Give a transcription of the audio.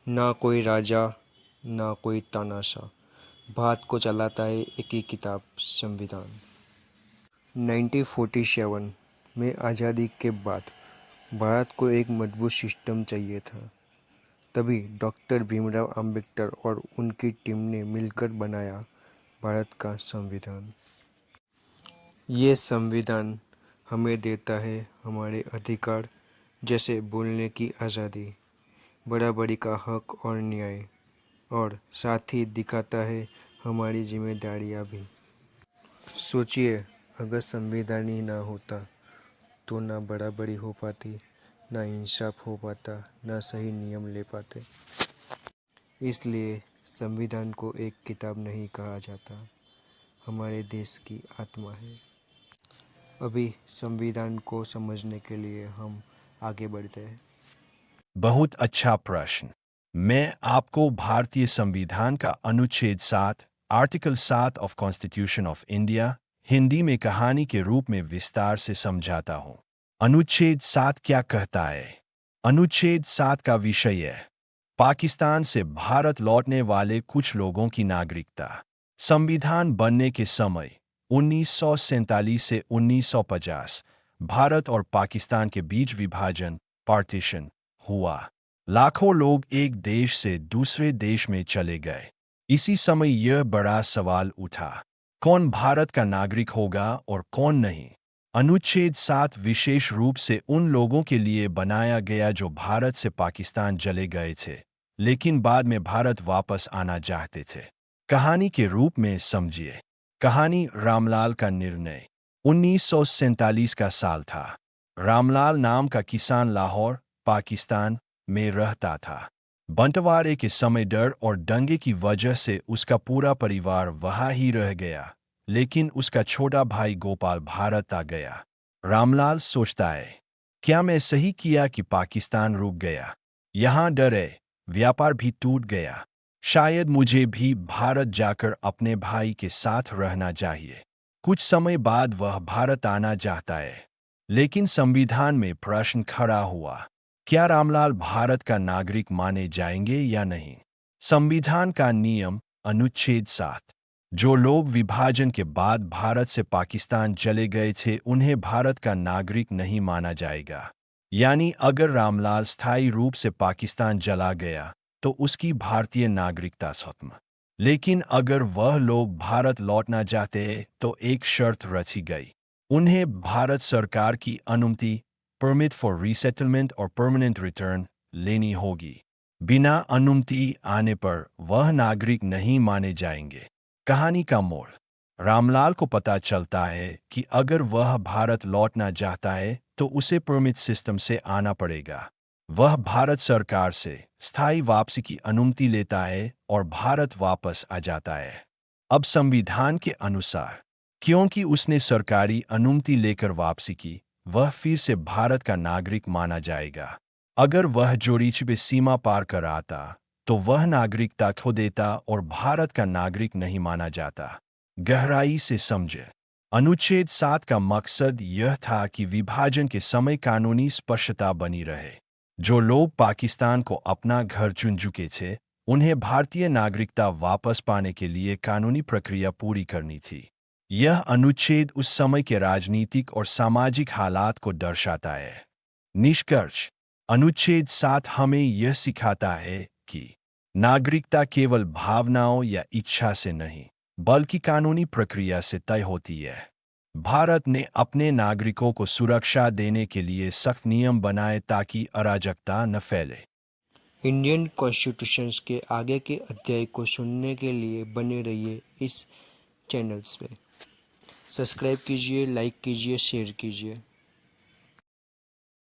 ना कोई राजा ना कोई तानाशाह, भारत को चलाता है एक ही किताब, संविधान। 1947 में आज़ादी के बाद भारत को एक मजबूत सिस्टम चाहिए था। तभी डॉक्टर भीमराव अंबेडकर और उनकी टीम ने मिलकर बनाया भारत का संविधान। ये संविधान हमें देता है हमारे अधिकार, जैसे बोलने की आज़ादी, बराबरी का हक और न्याय, और साथ ही दिखाता है हमारी जिम्मेदारियां भी। सोचिए, अगर संविधान ही ना होता तो ना बराबरी हो पाती, ना इंसाफ हो पाता, ना सही नियम ले पाते। इसलिए संविधान को एक किताब नहीं कहा जाता, हमारे देश की आत्मा है। अभी संविधान को समझने के लिए हम आगे बढ़ते हैं। बहुत अच्छा प्रश्न। मैं आपको भारतीय संविधान का अनुच्छेद 7, article 7 of constitution of India, Hindi में कहानी के रूप में विस्तार से समझाता हूँ। अनुच्छेद 7 क्या कहता है? अनुच्छेद 7 का विषय है पाकिस्तान से भारत लौटने वाले कुछ लोगों की नागरिकता। संविधान बनने के समय 1947 से 1950 भारत और पाकिस्तान के बीच विभाजन, पार्टीशन, हुआ। लाखों लोग एक देश से दूसरे देश में चले गए। इसी समय यह बड़ा सवाल उठा, कौन भारत का नागरिक होगा और कौन नहीं। अनुच्छेद 7 विशेष रूप से उन लोगों के लिए बनाया गया जो भारत से पाकिस्तान चले गए थे, लेकिन बाद में भारत वापस आना चाहते थे। कहानी के रूप में समझिए। कहानी रामलाल का निर्णय। 1947 का साल था। रामलाल नाम का किसान लाहौर, पाकिस्तान में रहता था। बंटवारे के समय डर और दंगे की वजह से उसका पूरा परिवार वहाँ ही रह गया, लेकिन उसका छोटा भाई गोपाल भारत आ गया। रामलाल सोचता है, क्या मैं सही किया कि पाकिस्तान रुक गया? यहाँ डरे, व्यापार भी टूट गया। शायद मुझे भी भारत जाकर अपने भाई के साथ रहना चाहिए। कुछ समय बाद वह भारत आना चाहता है, लेकिन संविधान में प्रश्न खड़ा हुआ, क्या रामलाल भारत का नागरिक माने जाएंगे या नहीं? संविधान का नियम, अनुच्छेद 7, जो लोग विभाजन के बाद भारत से पाकिस्तान चले गए थे उन्हें भारत का नागरिक नहीं माना जाएगा। यानी अगर रामलाल स्थायी रूप से पाकिस्तान चला गया तो उसकी भारतीय नागरिकता खत्म। लेकिन अगर वह लोग भारत लौटना चाहते तो एक शर्त रची गई, उन्हें भारत सरकार की अनुमति, परमिट फॉर रीसेटलमेंट और परमानेंट रिटर्न लेनी होगी। बिना अनुमति आने पर वह नागरिक नहीं माने जाएंगे। कहानी का मोड़। रामलाल को पता चलता है कि अगर वह भारत लौटना चाहता है तो उसे परमिट सिस्टम से आना पड़ेगा। वह भारत सरकार से स्थायी वापसी की अनुमति लेता है और भारत वापस आ जाता है। अब संविधान के अनुसार, क्योंकि उसने सरकारी अनुमति लेकर वापसी की, वह फिर से भारत का नागरिक माना जाएगा। अगर वह चोरी छिपे सीमा पार कर आता तो वह नागरिकता खो देता और भारत का नागरिक नहीं माना जाता। गहराई से समझे। अनुच्छेद 7 का मकसद यह था कि विभाजन के समय कानूनी स्पष्टता बनी रहे। जो लोग पाकिस्तान को अपना घर चुन चुके थे, उन्हें भारतीय नागरिकता वापस पाने के लिए कानूनी प्रक्रिया पूरी करनी थी। यह अनुच्छेद उस समय के राजनीतिक और सामाजिक हालात को दर्शाता है। निष्कर्ष, अनुच्छेद 7 हमें यह सिखाता है कि नागरिकता केवल भावनाओं या इच्छा से नहीं, बल्कि कानूनी प्रक्रिया से तय होती है। भारत ने अपने नागरिकों को सुरक्षा देने के लिए सख्त नियम बनाए ताकि अराजकता न फैले। इंडियन कॉन्स्टिट्यूशन के आगे के अध्याय को सुनने के लिए बने रहिए इस चैनल्स पे। सब्सक्राइब कीजिए, लाइक कीजिए, शेयर कीजिए।